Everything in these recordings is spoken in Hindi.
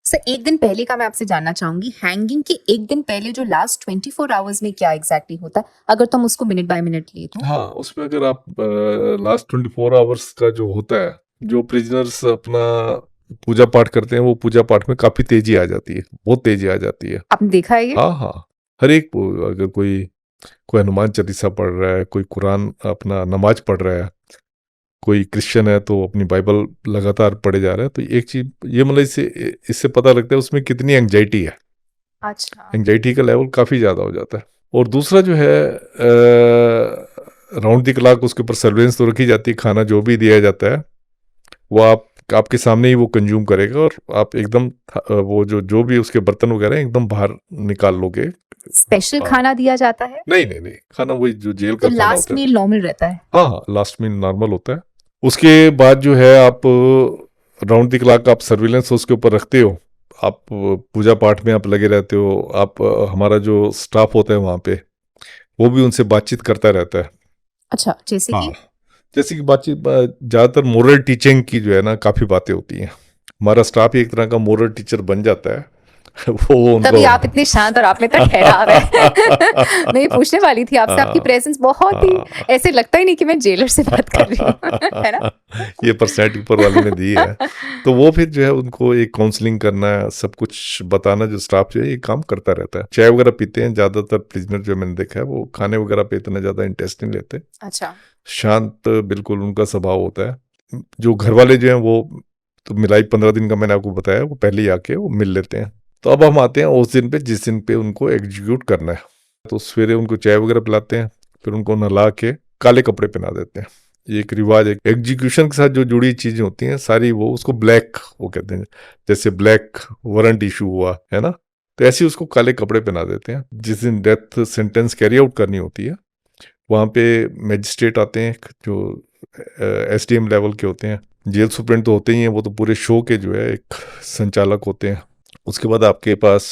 सर एक दिन पहले का मैं आपसे जानना चाहूंगी, हैंगिंग के एक दिन पहले जो लास्ट 24 आवर्स में क्या एग्जैक्टली होता है, अगर तुम उसको मिनट बाय मिनट लिए तो। हाँ, उसमें अगर आप लास्ट 24 आवर्स का जो होता है, जो प्रिजनर्स अपना पूजा पाठ करते हैं, वो पूजा पाठ में काफी तेजी आ जाती है, बहुत तेजी आ जाती है। आपने देखा है ये? हाँ हाँ, हर एक अगर कोई कोई हनुमान चालीसा पढ़ रहा है, कोई कुरान अपना नमाज पढ़ रहा है, कोई क्रिश्चियन है तो अपनी बाइबल लगातार पढ़े जा रहा है, तो एक चीज ये मतलब इससे इससे पता लगता है उसमें कितनी एंग्जाइटी है। अच्छा। एंग्जाइटी का लेवल काफ़ी ज़्यादा हो जाता है। और दूसरा जो है, राउंड द क्लॉक उसके ऊपर सर्वेलेंस तो रखी जाती है, खाना जो भी दिया जाता है वो आपके सामने ही वो कंज्यूम करेगा, और आप एकदम वो जो जो भी उसके बर्तन वगैरह हैं, एकदम बाहर निकाल लोगे। स्पेशल हाँ, खाना दिया जाता है नहीं नहीं नहीं, खाना वही जो जेल तो का खाना लास्ट होता है। मील नॉर्मल रहता है? हाँ हाँ, लास्ट में नॉर्मल होता है। उसके बाद जो है, आप राउंड द क्लॉक आप सर्विलेंस उसके ऊपर रखते हो। आप पूजा पाठ में आप लगे रहते हो। आप हमारा जो स्टाफ होता है वहाँ पे, वो भी उनसे बातचीत करता रहता है। अच्छा, जैसे हाँ, कि? जैसे कि बातचीत ज़्यादातर मोरल टीचिंग की जो है ना, काफ़ी बातें होती हैं। हमारा स्टाफ ही एक तरह का मोरल टीचर बन जाता है। वो तभी उनको आप इतने शांत और आप में इतना ठहराव है। मैं ये पूछने वाली थी आपसे, आपकी हाँ, प्रेजेंस बहुत ही, हाँ, ऐसे लगता ही नहीं कि मैं जेलर से बात कर रही हूँ। है ना? ये पर्सनैलिटी ऊपर वाले ने दी है। तो वो फिर जो है उनको एक काउंसलिंग करना, सब कुछ बताना, जो स्टाफ जो है ये काम करता रहता है। चाय वगैरह पीते हैं ज़्यादातर प्रिजनर, जो मैंने देखा है वो खाने वगैरह पे इतना ज़्यादा इंटरेस्ट नहीं लेते। अच्छा। शांत बिल्कुल उनका स्वभाव होता है। जो घर वाले जो हैं वो तो मिलाई 15 दिन का मैंने आपको बताया, वो पहले ही आके वो मिल लेते हैं। तो अब हम आते हैं उस दिन पे जिस दिन पे उनको एग्जीक्यूट करना है। तो सवेरे उनको चाय वगैरह पिलाते हैं, फिर उनको नहला के काले कपड़े पहना देते हैं। ये एक रिवाज है। एग्जीक्यूशन के साथ जो जुड़ी चीजें होती हैं सारी, वो उसको ब्लैक वो कहते हैं। जैसे ब्लैक वारंट इशू हुआ है ना, तो ऐसे ही उसको काले कपड़े पहना देते हैं। जिस दिन डेथ सेंटेंस कैरी आउट करनी होती है, वहाँ पे मैजिस्ट्रेट आते हैं जो एसडीएम लेवल के होते हैं। जेल सुप्रेंट तो होते ही हैं, वो तो पूरे शो के जो है एक संचालक होते हैं। उसके बाद आपके पास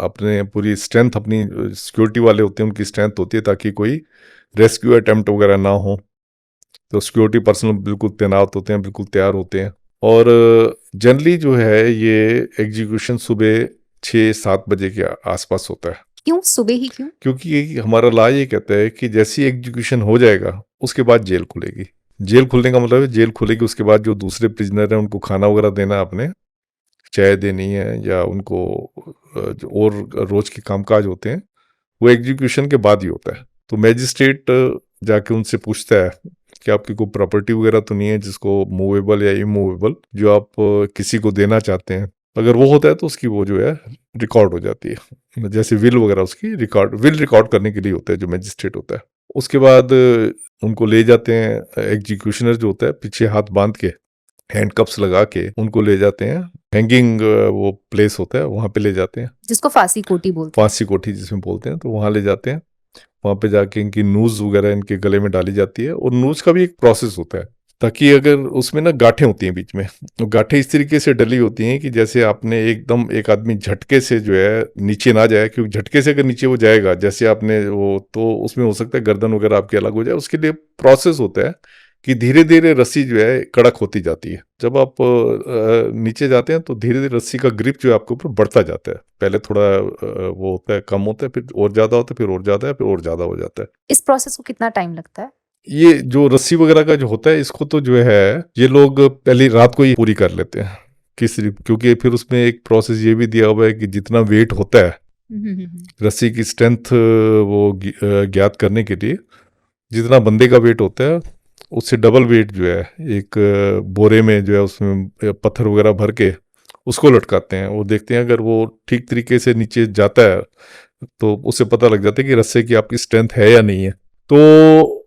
आपने पूरी स्ट्रेंथ, अपनी सिक्योरिटी वाले होते हैं, उनकी स्ट्रेंथ होती है ताकि कोई रेस्क्यू अटेम्प्ट वगैरह ना हो। तो सिक्योरिटी पर्सनल बिल्कुल तैनात होते हैं, बिल्कुल तैयार होते हैं। और जनरली जो है ये एग्जीक्यूशन सुबह 6-7 बजे के आसपास होता है। क्यों सुबह ही क्यों? क्योंकि हमारा लॉ ये कहता है कि जैसे ही एग्जीक्यूशन हो जाएगा उसके बाद जेल खुलेगी। जेल खुलने का मतलब है जेल खुलेगी, उसके बाद जो दूसरे प्रिजनर हैं उनको खाना वगैरह देना, आपने चाय देनी है, या उनको जो और रोज के कामकाज होते हैं, वो एग्जीक्यूशन के बाद ही होता है। तो मैजिस्ट्रेट जाके उनसे पूछता है कि आपकी कोई प्रॉपर्टी वगैरह तो नहीं है जिसको मूवेबल या इमूवेबल जो आप किसी को देना चाहते हैं। अगर वो होता है तो उसकी वो जो है रिकॉर्ड हो जाती है। जैसे विल वगैरह, उसकी विल रिकॉर्ड करने के लिए होता है जो मैजिस्ट्रेट होता है। उसके बाद उनको ले जाते हैं, एग्जीक्यूशनर जो होता है पीछे हाथ बांध के, हैंडकप्स लगा के उनको ले जाते हैं। हैंगिंग वो प्लेस होता है, वहां पे ले जाते हैं। जिसको फांसी कोटी बोलते हैं। फांसी कोठी जिसमें बोलते हैं, तो वहां ले जाते हैं। वहां पे जाके इनकी नूज वगैरह इनके गले में डाली जाती है, और नूज का भी एक प्रोसेस होता है, ताकि अगर उसमें ना गांठें होती हैं बीच में, तो गांठें इस तरीके से डली होती हैं कि जैसे आपने एकदम एक आदमी झटके से जो है नीचे ना जाए, क्योंकि झटके से अगर नीचे वो जाएगा, जैसे आपने वो, तो उसमें हो सकता है गर्दन वगैरह आपकी अलग हो जाए। उसके लिए प्रोसेस होता है कि धीरे धीरे रस्सी जो है कड़क होती जाती है। जब आप नीचे जाते हैं तो धीरे धीरे रस्सी का ग्रिप जो है आपके ऊपर बढ़ता जाता है। पहले थोड़ा वो होता है, कम होता है, फिर और ज्यादा होता है, फिर और ज्यादा है, फिर और ज्यादा हो जाता है। इस प्रोसेस को कितना टाइम लगता है? ये जो रस्सी वगैरह का जो होता है, इसको तो जो है ये लोग पहली रात को ही पूरी कर लेते हैं। क्योंकि फिर उसमें एक प्रोसेस ये भी दिया हुआ है कि जितना वेट होता है रस्सी की स्ट्रेंथ वो ज्ञात करने के लिए, जितना बंदे का वेट होता है उससे डबल वेट जो है एक बोरे में जो है उसमें पत्थर वगैरह भर के उसको लटकाते हैं। वो देखते हैं अगर वो ठीक तरीके से नीचे जाता है तो उससे पता लग जाता है कि रस्से की आपकी स्ट्रेंथ है या नहीं है। तो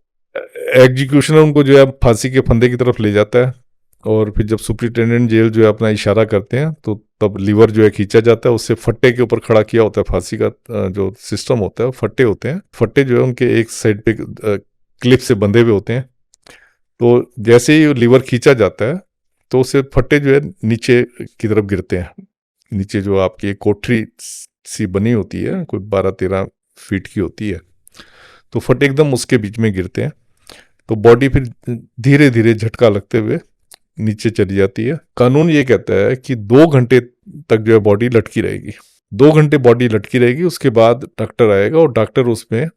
एग्जीक्यूशनर उनको जो है फांसी के फंदे की तरफ ले जाता है, और फिर जब सुप्रिटेंडेंट जेल जो है अपना इशारा करते हैं तो तब लीवर जो है खींचा जाता है। उससे फट्टे के ऊपर खड़ा किया होता है। फांसी का जो सिस्टम होता है, फट्टे होते हैं। फट्टे जो है उनके एक साइड पे क्लिप से बंधे हुए होते हैं। तो जैसे ही लीवर खींचा जाता है तो उससे फट्टे जो है नीचे की तरफ गिरते हैं। नीचे जो आपकी एक कोठरी सी बनी होती है, कोई 12-13 फीट की होती है, तो फट्टे एकदम उसके बीच में गिरते हैं। तो बॉडी फिर धीरे धीरे झटका लगते हुए नीचे चली जाती है। कानून ये कहता है कि 2 घंटे तक जो है बॉडी लटकी रहेगी, 2 घंटे बॉडी लटकी रहेगी। उसके बाद डॉक्टर आएगा और डॉक्टर उसमें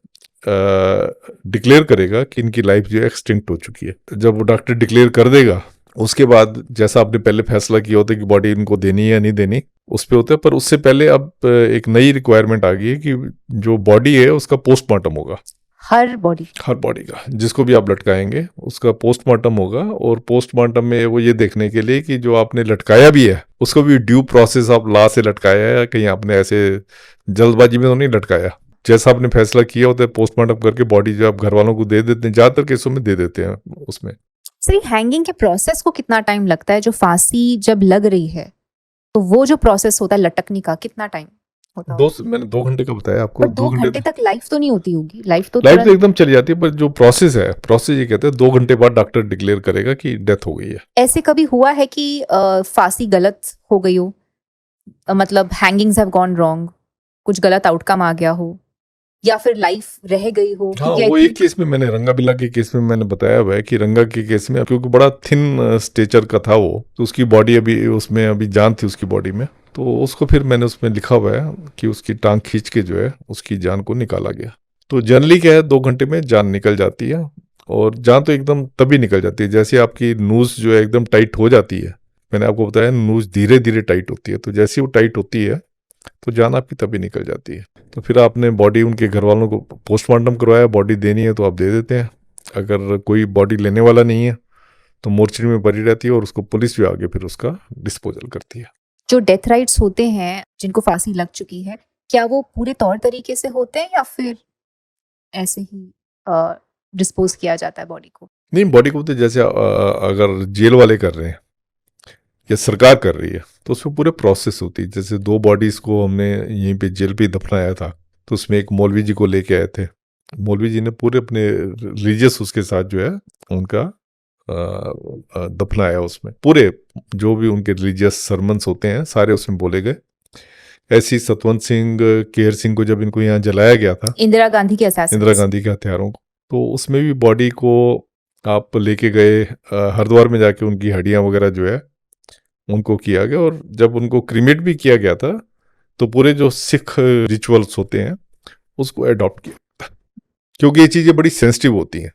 डिक्लेयर करेगा कि इनकी लाइफ जो है एक्सटिंक्ट हो चुकी है। जब वो डॉक्टर डिक्लेयर कर देगा, उसके बाद जैसा आपने पहले फैसला किया होता है कि बॉडी इनको देनी है या नहीं देनी, उस पर होता है। पर उससे पहले अब एक नई रिक्वायरमेंट आ गई है कि जो बॉडी है उसका पोस्टमार्टम होगा। हर बॉडी हर बॉडी का, जिसको भी आप लटकाएंगे उसका पोस्टमार्टम होगा। और पोस्टमार्टम में वो ये देखने के लिए कि जो आपने लटकाया भी है उसको भी ड्यू प्रोसेस आप ला से लटकाया है, या कहीं आपने ऐसे जल्दबाजी में तो नहीं लटकाया। जैसा आपने फैसला किया होता है पोस्टमार्टम करके बॉडी जो आप घर वालों को दे देते हैं, ज्यादातर केसों में दे देते हैं उसमें। सर, हैंगिंग के प्रोसेस को कितना टाइम लगता है? जो फांसी जब लग रही है तो वो जो प्रोसेस होता है लटकने का, कितना टाइम होता है? मैंने 2 घंटे का बताया आपको। पर 2 घंटे तक लाइफ तो नहीं होती होगी, लाइफ तो लाइफ तो तुरंत- एकदम चली जाती है, पर जो प्रोसेस है, प्रोसेस ये कहते हैं 2 घंटे बाद डॉक्टर डिक्लेयर करेगा कि डेथ हो गई है। ऐसे कभी हुआ है कि फांसी गलत हो गई हो, मतलब हैंगिंग्स हैव गॉन रॉन्ग, कुछ गलत आउटकम आ गया हो, या फिर लाइफ रह गई हो? हाँ, क्योंकि वो एक केस में मैंने रंगा बिल्ला के केस में मैंने बताया हुआ है कि रंगा के केस में क्योंकि बड़ा थिन स्टेचर का था वो, तो उसकी बॉडी अभी उसमें अभी जान थी उसकी बॉडी में, तो उसको फिर मैंने उसमें लिखा हुआ है कि उसकी टांग खींच के जो है उसकी जान को निकाला गया। तो जनरली क्या है, 2 घंटे में जान निकल जाती है। और जान तो एकदम तभी निकल जाती है जैसे आपकी नूज जो है एकदम टाइट हो जाती है। मैंने आपको बताया नूज धीरे धीरे टाइट होती है, तो जैसे ही वो टाइट होती है तो जान आपकी तभी निकल जाती है। तो फिर आपने बॉडी उनके घर वालों को पोस्टमार्टम करवाया, बॉडी देनी है तो आप दे देते हैं। अगर कोई बॉडी लेने वाला नहीं है तो मोर्चरी में पड़ी रहती है और उसको पुलिस भी आगे फिर उसका डिस्पोजल करती है। जो डेथ राइट्स होते हैं जिनको फांसी लग चुकी है, क्या वो पूरे तौर तरीके से होते हैं या फिर ऐसे ही डिस्पोज किया जाता है बॉडी को? नहीं, बॉडी को तो जैसे अगर जेल वाले कर रहे हैं या सरकार कर रही है तो उसमें पूरे प्रोसेस होती है। जैसे 2 बॉडीज को हमने यहीं पे जेल पे दफनाया था, तो उसमें एक मौलवी जी को लेके आए थे। मौलवी जी ने पूरे अपने रिलीजियस उसके साथ जो है उनका दफनाया। उसमें पूरे जो भी उनके रिलीजियस सरमन्स होते हैं सारे उसमें बोले गए। ऐसी सतवंत सिंह, केहर सिंह को जब इनको यहाँ जलाया गया था, इंदिरा गांधी के assassination। इंदिरा गांधी के हत्यारों को, तो उसमें भी बॉडी को आप लेके गए हरिद्वार में जाके उनकी हड्डियां वगैरह जो है उनको किया गया। और जब उनको क्रीमेट भी किया गया था तो पूरे जो सिख रिचुअल्स होते हैं उसको अडॉप्ट किया, क्योंकि ये चीज़ें बड़ी सेंसिटिव होती हैं,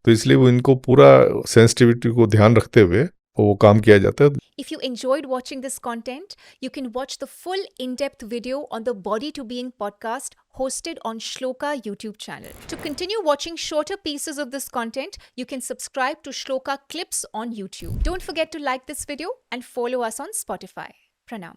तो इसलिए वो इनको पूरा सेंसिटिविटी को ध्यान रखते हुए वो काम किया जाता है। If you enjoyed watching this content, you can watch the full in-depth video on the Body to Being podcast hosted on Shloka YouTube channel. To continue watching shorter pieces of this content, you can subscribe to Shloka Clips on YouTube. Don't forget to like this video and follow us on Spotify. Pranam.